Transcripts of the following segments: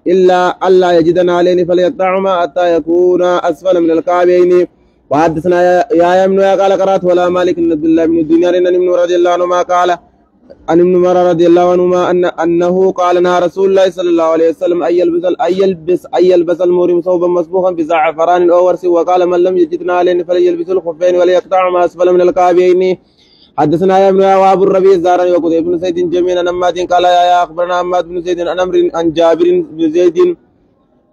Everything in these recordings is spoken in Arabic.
إلا ألا يجدن عليه فليقطعهما حتى يكون أسفل من الكعبين. وحدثنا يا ابن قال قرأت ولا مالك بن عبد الله بن الدينار أن ابن رضي الله عنهما قال عن ابن عمر رضي الله عنهما أنه قال نهى رسول الله صلى الله عليه وسلم أن يلبس المورم ثوبا مسبوخا بزعفران أو ورس، وقال من لم يجدن عليه فليلبس الخفين وليقطعهما أسفل من الكعبين. حدثنا يا ابن وابو الربيع الزهراني وقتيبة بن سعيد جميعا عن حماد قال يا اخبرنا حماد بن زيد عن عمرو عن جابر بن زيد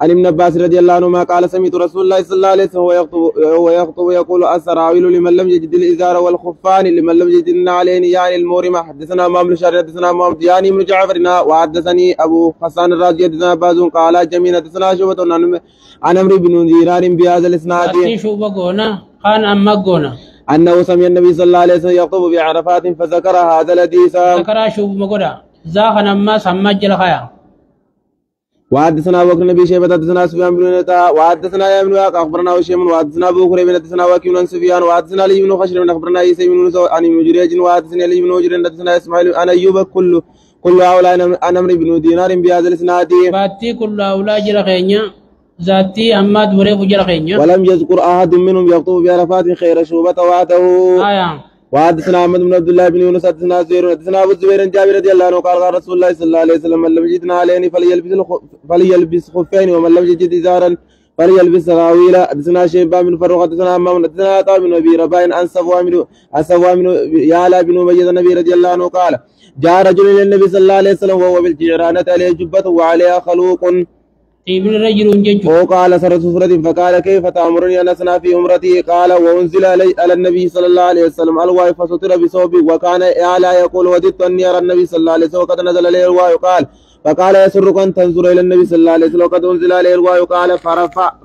عن ابن عباس رضي الله عنهما قال سمعت رسول الله صلى الله عليه وسلم وهو يخطب يقول السراويل لمن لم يجد الازار والخفان لمن لم يجد عليه يعني المورمه. حدثنا امام بن شهر حدثنا محمد يعني بن جعفر وحدثني ابو حسان الرازي حدثنا باز قال جميعا حدثنا شعبة عن عمرو بن دينار بهذا الاسناد. أنه سمع النبي صلى الله عليه وسلم يخطب بعرفات فذكر هذا الحديث. ذكر شوف مقولا زاخنا ما سمج الخيا. وحدثنا أبو بكر بن شيبة حدثنا سفيان بن عيينة وحدثنا يا ابن أخبرنا هشام وحدثنا أبو كريب حدثنا وكيع عن سفيان وحدثنا علي بن خشر أخبرنا عيسى بن يونس عن ابن جريج وحدثنا علي بن حجر حدثنا إسماعيل عن أيوب كل هؤلاء عن عمرو بن دينار بهذا الإسناد. باتي كل هؤلاء جرخينيا ذاتي أماد وريف جرخينيا. ولم يذكر أحد منهم يخطب بعرفات خير شوبة وعده. وحدثنا احمد بن عبد الله بن يونس حدثنا زهير حدثنا ابو الزبير جابر رضي الله عنه قال رسول الله صلى الله عليه وسلم من لم يجد عليه فليلبس خفين ومن لم يجد ازارا فليلبس سراويل. حدثنا شيبان بن فروخ حدثنا امام حدثنا عطاء بن ابي رباح عن صفوان بن يعلى بن أمية النبي رضي الله عنه قال جاء رجل الى النبي صلى الله عليه وسلم وهو بالجيرانة عليه جبة وعليها خلوق. ابن رجل جنجو وقال سرت سفرة فقال كيف تأمرني أن أصنع في عمرتي؟ قال وأنزل على النبي صلى الله عليه وسلم الوحي فستر بثوبه. وكان أعلى يقول وددت أن يرى النبي صلى الله عليه وسلم وقد نزل عليه الوحي قال فقال يسرك أن تنظر إلى النبي صلى الله عليه وسلم وقد أنزل عليه الوحي قال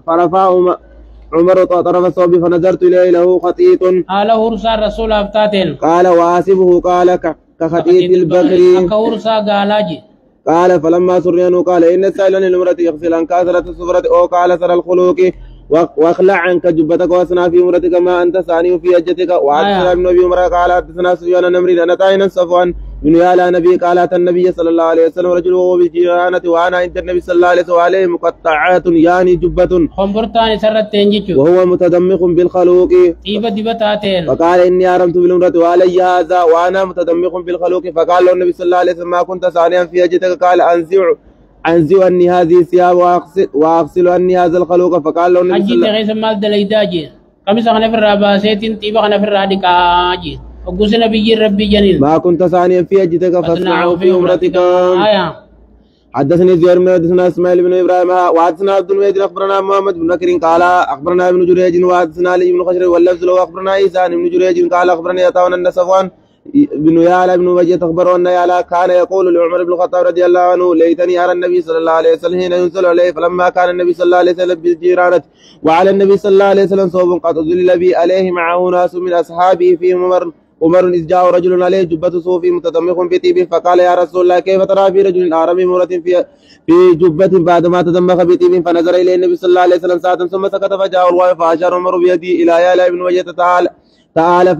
فرفع عمر طرف الثوب فنظرت إليه له خطيط. قال ورسا الرسول أفتاتين. قال وآسبه قال كخطيط البكر. قال فلما سرينه قال إن السائل عن الأمرة يغسل عن كثرة السفرة أو قال سر الخلوق واخلع عنك جبتك واصنع في امرتك ما أنت ثاني في حجتك. وحدثنا ابن أبي عمر قال حدثنا سفيان عن عمرو أن أتى صفوان بن يعلى النبي قال أتى النبي صلى الله عليه وسلم رجل وهو بالجيرانة وأنا عند النبي صلى الله عليه وسلم وعليه مقطعات يعني جبة وهو متدمخ بالخلوق فقال إني أرمت بالأمرة وعلي هذا وأنا متدمخ بالخلوق. فقال له النبي صلى الله عليه وسلم ما كنت ثانيا في حجتك؟ قال أنزع عني هذه الثياب وأغسل عني هذا الخلوق. فقال له النبي صلى الله عليه وسلم ما كنت ثانيا في حجتك فاصنعه في عمرتك. حدثني زهير بن حدثنا اسماعيل بن ابراهيم وحدثنا عبد المجيد اخبرنا محمد بن بكر قال اخبرنا ابن جريج وحدثنا علي بن خشر واللفظ له اخبرنا عيسى عن ابن جريج قال اخبرني عطاء ان صفوان بن يعلى بن أمية أخبره أن يعلى كان يقول لعمر بن الخطاب رضي الله عنه ليتني أرى النبي صلى الله عليه وسلم حين ينزل عليه. فلما كان النبي صلى الله عليه وسلم بالجيرانة وعلى النبي صلى الله عليه وسلم ثوب قد أظلل به عليه معه ناس من أصحابه فيهم عمر إذ جاء رجل عليه جبة صوف متدمخ بطيب فقال يا رسول الله كيف ترى في رجل أعربي مرة في جبة بعدما تدمخ بطيب؟ فنظر إليه النبي صلى الله عليه وسلم ساعة ثم سكت فجاء الوحي فأشار عمر بيده إلى يعلى بن أمية تعالى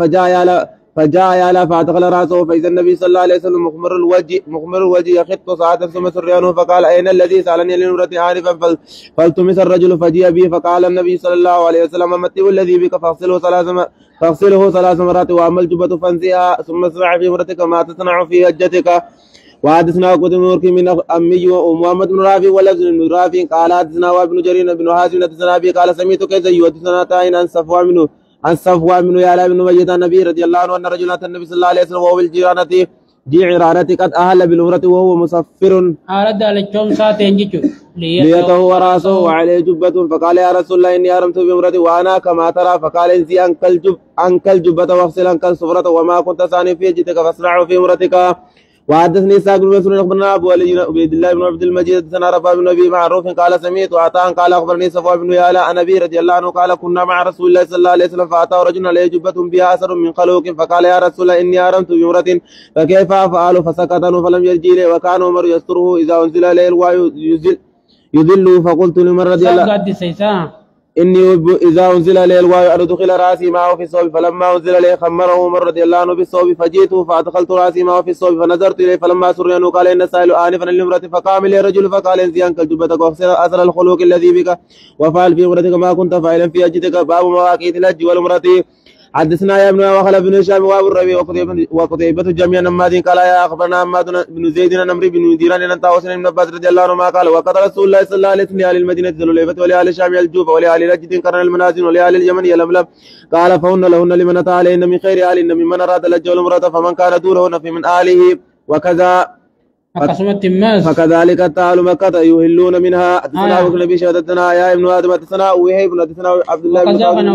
فجاء يعلى فأدخل رأسه فإذا النبي صلى الله عليه وسلم مخمر الوجه يخط ساعة ثم سريانه فقال أين الذي سألني لنمرة عارفا فالتمس الرجل فجيء به فقال النبي صلى الله عليه وسلم متئ الذي بك فاغسله ثلاث مرات وأما الجبة فانزئها ثم اصنع في امرتك ما تصنع في حجتك. وحدثنا عقبة بن مركب من أمي ومحمد بن رافع ولفظ بن رافع قال حدثنا وابن جرير بن حازم حدثنا أبي قال سمعت كيزي وحدثنا تاين عن صفوان بن يعلى بن أمية النبي رضي الله عنه أن رجلا أتى النبي صلى الله عليه وسلم وهو بالجيرانة قد أهل بالعمرة وهو مسفر ليته وراسه وعليه جبة. فقال يا رسول الله إني أرمت بعمرتي وأنا كما ترى. فقال انزي عنك الجبة واغسل عنك الصفرة وما كنت ثاني في حجتك فاصنعه في عمرتك. وحدثني إسحاق بن مسعود أخبرنا أبو علي عبيد الله بن عبد المجيد حدثنا رفاعة بن أبي معروف قال سمعت عطاء قال أخبرني صفوان بن يعلى عن أبي رضي الله عنه قال كنا مع رسول الله صلى الله عليه وسلم فأتى رجل عليه جبة بها أثر من خلوق فقال يا رسول الله إني أرمت بعمرة فكيف أفعل؟ فسكت فلم يرجع إليه وكان عمر يستره إذا أنزل عليه الوحي يذل. فقلت لعمر رضي الله إني إذا أنزل لي الوحي أن أدخل رأسي معه في الصوب فلما أنزل لي خمره عمر رضي الله عنه بالصوب فجئته فأدخلت رأسي معه في الصوب فنظرت إليه فلما سر أنه قال إن السائل آنفا للامرأة فقام لي الرجل فقال انزي عنك جبتك واغسل أثر الخلوق الذي بك وفعل في امرتك ما كنت فاعلا في أجدك باب مواقيت الحج والعمرة. حدثنا يا ابن وخلف بن هشام وابو الربيع وقتيبة جميعا عماد قال يا اخبرنا عماد بن زيد عن عمرو بن دينار عن طاووس بن عباس رضي الله عنهما قال وقال رسول الله صلى الله عليه وسلم لاهل المدينة ذو الحليفة ولاهل الشام الجوف ولاهل نجد قرن المنازل ولاهل اليمن يلملم قال فهن لهن لمن اتى عليهن من خير اهلهن ممن اراد الحج والعمرة فمن كان دونهن فمن اهله وكذا فكذلك تعال مكة يهلون منها. حدثنا ابو بن ابي شيبة حدثنا يا ابن ادم حدثنا وهيب حدثنا عبد الله بن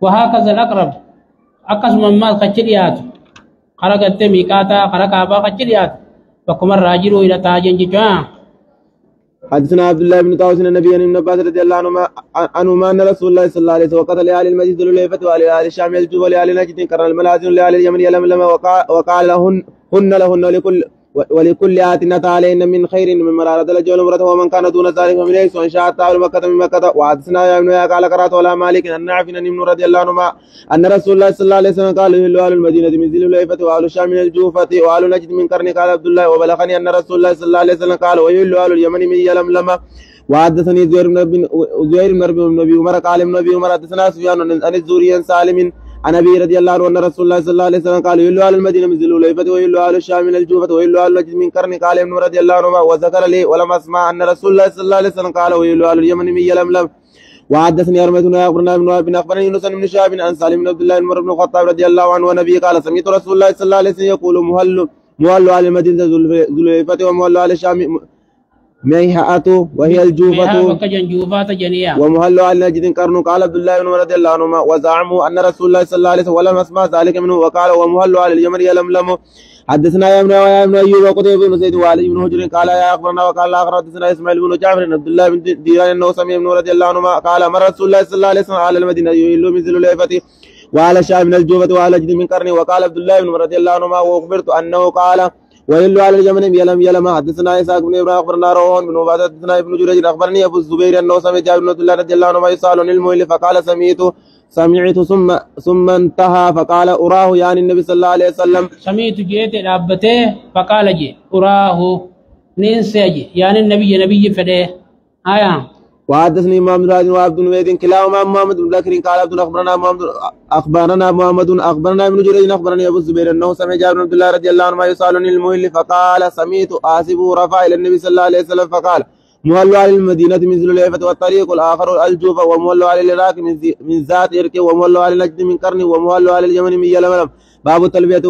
وهكذا الأقرب أقسم ما كشريات خرجت ميقاتا خرج أبا كشريات وكم الراجل إلى تاجن جوا. حدثنا عبد الله بن طاووس النبي عن ابن عباس رضي الله عنهما أن رسول الله صلى الله عليه وسلم وقتل لأهل المسجد ذو الحليفة وأهل الشام الجوف ولأهل نجد كرن المنازل لأهل اليمن يلملم وقال لهن ولكل آت أتى عليهن من خير مما أراد الحج والعمرة ومن كان دون ذلك فمن حيث إن شاء تعال مكة من مكة. وحدثنا يا ابن قال قرأت على مالك أن نافع بن رضي الله عنهما أن رسول الله صلى الله عليه وسلم قال يهل أهل المدينة من ذي الحليفة وأهل الشام من الجوفة وأهل نجد من قرن. قال عبد الله وبلغني أن رسول الله صلى الله عليه وسلم قال ويهل أهل اليمن من يلملم. وحدثني زهير بن أبي عمر قال ابن أبي عمر حدثنا سفيان عن الزهري عن سالم عن ابي رضي الله عنه ان رسول الله صلى الله عليه وسلم قال يهل اهل المدينه من ذي الحليفه ويهل اهل الشام من الجوفه ويهل اهل نجد من قرن. قال ابن رضي الله عنه وذكر لي ولم اسمع ان رسول الله صلى الله عليه وسلم قال ويهل اهل اليمن من يلملم. وحدثني ارمتنا اخبرنا ابن وهب اخبرني يونس بن شهاب عن سالم بن عبد الله بن الخطاب رضي الله عنه والنبي قال سمعت رسول الله صلى الله عليه وسلم يقول مهل اهل المدينه ذو الحليفه ومهل اهل الشام ميحاته وهي الجوفة ومهل أهل نجد قرن. قال عبد الله بن رضي الله عنهما وزعموا أن رسول الله صلى الله عليه وسلم ولم أسمع ذلك منه وقال ومهل أهل اليمن يلملم. حدثنا يا ابن أيوب وقتيبة بن سعيد وعلي بن حجر قال يا أخبرنا وقال آخر حدثنا إسماعيل بن جعفر بن عبد الله بن دينار أنه سمع ابن رضي الله عنهما قال أمر رسول الله صلى الله عليه وسلم على المدينة يهل من ذي الحليفة وعلى الشام من الجوفة وعلى نجد من قرن. وقال عبد الله بن رضي الله عنهما وأخبرت أنه قال ويهل على اليمن يلم. حدثنا إسحاق بن إبراهيم أخبرنا روح بن عبادة حدثنا ابن جريج أخبرني أبو الزبير أنه سمع جابر بن عبد الله رضي الله عنهما يسأل عن المهل فقال سمعت ثم انتهى فقال أراه يعني النبي صلى الله عليه وسلم سمعت جيت الأبته فقال جي أراه ننسى يعني النبي فده آية. وحدثني محمد بن وعبد الوهيد كلاهما محمد بن بكر قال عبد اخبرنا محمد اخبرنا ابن جريج اخبرني ابو الزبير انه سمع جابر بن عبد الله رضي الله عنهما يسال عن المهل فقال سمعت آسف رفع الى النبي صلى الله عليه وسلم فقال مهل على المدينة من ذي الحليفة والطريق الآخر الجوفة ومهل على العراق من ذات إرك ومهل على نجد من قرن ومهل على اليمن من يلملم. باب التلبية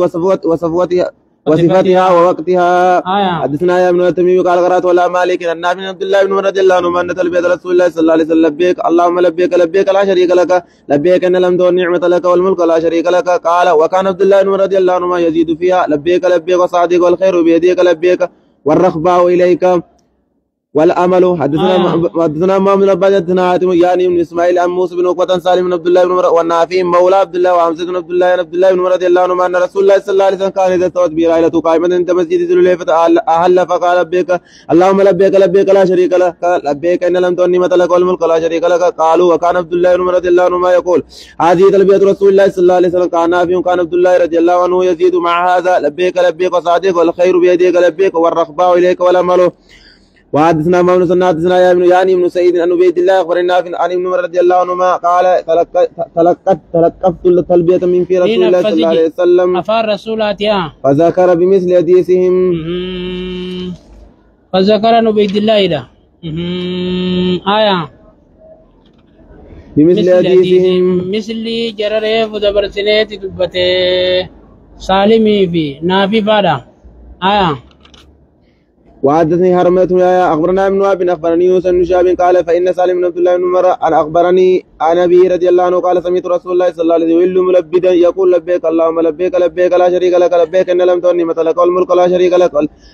وصفتها ووقتها. حدثنا يا ابن التميمي قال قرات ولا مالك عن نافع بن عبد الله بن رضي الله عنه ان تلبية رسول الله صلى الله عليه وسلم لبيك اللهم لبيك لبيك لا شريك لك لبيك ان لم تكن نعمة لك والملك لا شريك لك. قال وكان عبد الله بن رضي الله عنه يزيد فيها لبيك لبيك وصادق والخير بيديك لبيك والرخباء اليك والامل. حدثنا محمد بن عباس حدثنا حاتم يعني بن اسماعيل عن موسى بن عقبة سالم بن عبد الله بن والنافع مولى عبد الله وحمزة بن عبد الله بن عبد الله بن رضي الله عنهما ان رسول الله صلى الله عليه وسلم كان اذا استوت به راحلته قائمة عند مسجد ذي الحليفة اهل فقال لبيك اللهم لبيك لبيك لا شريك لك لبيك ان لم تكن نعمة لك والملك لا شريك لك. قالوا وكان عبد الله بن رضي الله عنهما يقول هذه تلبية رسول الله صلى الله عليه وسلم. كان نافع كان عبد الله رضي الله عنه يزيد مع هذا لبيك لبيك وصادق والخير بيديك لبيك والرخباء اليك والامل. وحدثنا محمد بن حدثنا يا ابن يعني بن سعيد عن عبيد الله اخبرنا عن ابن عمر رضي الله عنهما قال تلقفت التلبية من في رسول الله صلى الله عليه وسلم أفار رسولاتها فذكر بمثل حديثهم فذكر عبيد الله له آية بمثل حديثهم مثل جرره فدبرسنيت دبته سالمي في نافي فادا آية. وحدثني هرمت يا اخبرنا ابن وهب اخبرني يونس بن شهاب قال فان سالم بن عبد الله بن عمر اخبرني عن أبي رضي الله عنه قال سمعت رسول الله صلى الله عليه وسلم ملبدا يقول لبيك اللهم لبيك لبيك لا شريك لك لبيك إن لم تؤني مثلك والملك لا شريك لك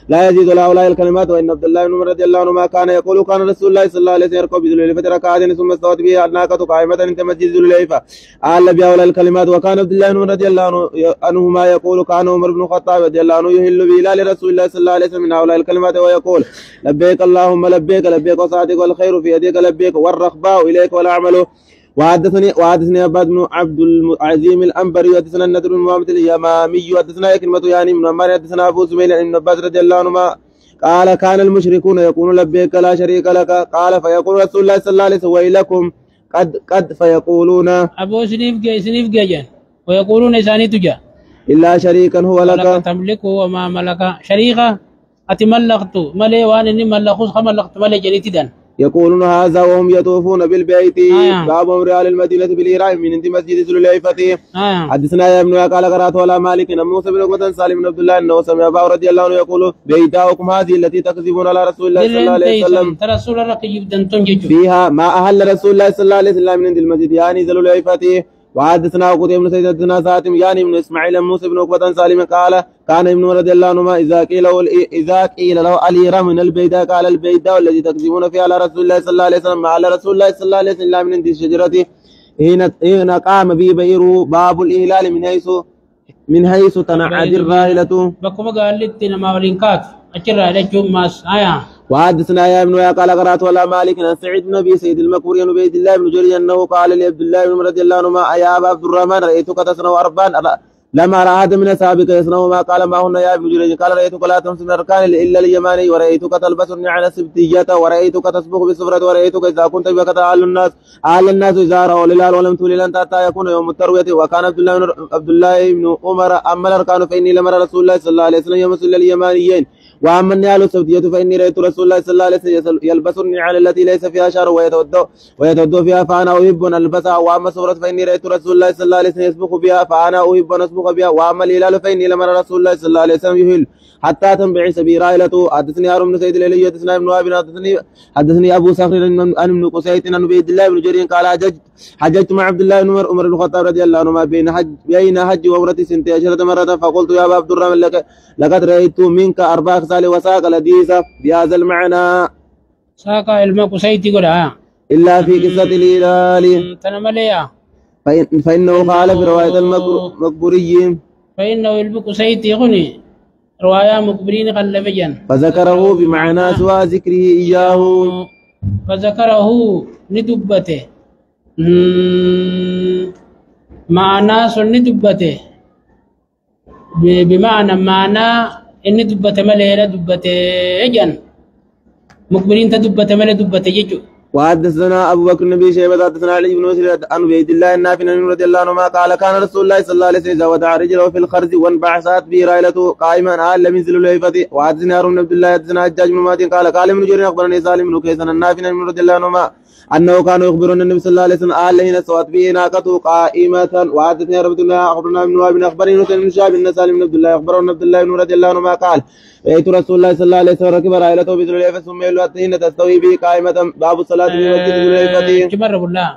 لا يزيد هؤلاء الكلمات. وإن عبد الله بن عمر رضي الله عنهما كان يقول كان رسول الله صلى الله عليه وسلم يركب بذو الحليفة ركعتين ثم استوت به الناقة قائمة عند مسجد ذو الحليفة أعل بهؤلاء الكلمات. وكان عبد الله بن عمر رضي الله عنهما يقول كان عمر بن الخطاب رضي الله عنه يهل بهلال رسول الله صلى الله عليه وسلم من هؤلاء الكلمات ويقول لبيك اللهم لبيك لبيك وسعدك والخير في يديك لبيك والرخباء إليك والأعمل. وحدثني عباد بن عبد العظيم الأنبري وحدثنا النضر بن محمد اليمامي وحدثنا كلمة يعني من عمار حدثنا أبو سمين بن عباس رضي الله عنهما قال كان المشركون يقولون لبيك لا شريك لك قال فيقول رسول الله صلى الله عليه وسلم ويلكم قد فيقولون أبو سنيف جيجان ويقولون إساني تجا إلا شريكا هو لك تملكه وما ملك شريكا أتملكت ملي وأنني ملخوس خملكت ملي جريتدان يقولون هذا وهم يطوفون بالبيت باب امر اهل المدينه بالايران من عند مسجد ذو الحليفه. حدثنا يا ابن قال قرات ولا مالك ان موسى بن عقبه سالم بن عبد الله انه سمع ابا رضي الله عنه يقول بيتاؤكم هذه التي تكذبون على رسول الله صلى الله عليه وسلم رسول الله يجب فيها ما اهل رسول الله صلى الله عليه وسلم من عند المسجد يعني ذو الحليفه. وحدثنا قتيبة بن سعيد حدثنا ساتم يعني ابن اسماعيل موسى بن عقبة سالم قال كان ابن رضي الله عنهما اذا قيل له اليرى من البيداء قال البيداء الذي تكذبون فيه على رسول الله صلى الله عليه وسلم على رسول الله صلى الله عليه وسلم من عند الشجرة حين قام به بئره باب الإهلال من حيث تنعد الراحلة. بكم قال لي ما ولينكات أشرا لكم ماس وحدثنا يا ابن قال قرات ولا مالك عن سعيد بن ابي سعيد المقبوري عن عبيد الله بن جرير انه قال لعبد الله بن رضي الله عنهما يا ابا عبد الرحمن رايتك تصنع اربعا لما راى احد من اصحابك يصنع ما قال ما هن يا ابن جرير قال رايتك لا تمس من الاركان الا اليماني ورأيتك تلبس النعل السبتية ورأيتك تسبق بالصفرة ورأيتك اذا كنت بك تعال الناس اذا رأوا الهلال ولم تولي لن حتى يكون يوم التروية. وكان عبد الله بن عمر اما الاركان فاني لمر رسول الله صلى الله عليه وسلم يمس اليمانيين واما النعال السبتية فاني رايت رسول الله صلى الله عليه وسلم يلبس النعال التي ليس فيها شعر ويتودع فيها فانا احب ان البسها. واما الصفرة فاني رايت رسول الله صلى الله عليه وسلم يسبق بها فانا احب ان اسبق بها. واما الهلال فاني لمر رسول الله صلى الله عليه وسلم يهل حتى تنبعث به راحلته. حدثني هارون بن سعيد الهليلي حدثنا ابن وهب حدثني ابو صخر عن ابن قسيط عن عبيد الله بن جرير قال حججت مع عبد الله بن عمر بن الخطاب رضي الله عنهما بين حج وعمرة 12 مرة فقلت يا ابا عبد الرحمن لقد رايت منك 4 خصال وساق الحديث بهذا المعنى ساق علم قسيط يقول الا في قصة الهلال تنمليا فانه قال في رواية المقبوري فانه علم قسيط يغني رواية مقبرين قلبيا فذكره بمعنى سوى ذكره إياه فذكره ندبته معنى سن دبته بمعنى معنى إن دبته مليلة دبته جن مقبرين تدبته مليلة دبته يجو. وحدثنا ابو بكر بن شيبه حدثنا علي بن مسير عن عبيد الله النافع رضي الله عنهما قال كان رسول الله صلى الله عليه وسلم اذا وضع رجله في الخرز وانبعثت به راحلته قائما على منزل الحليفة. وحدثنا هارون بن عبد الله حدثنا حجاج بن ماتين قال ابن جرير اخبرني سالم بن كيسان النافع رضي الله عنهما انه كان يخبرون النبي صلى الله عليه وسلم حين سوت به ناقته قائمه. وحدثني ربيعه الله اخبرنا ابن وهب اخبرني حسين بن شهاب بن سالم بن عبد الله اخبرنا عبد الله بن رضي الله عنهما قال رأيت رسول الله صلى الله عليه وسلم ركب راحلته بذو الحليفة ثم يلوت حين تستوي به قائمة باب الصلاة في مسجد ذو الحليفة. كبر بالله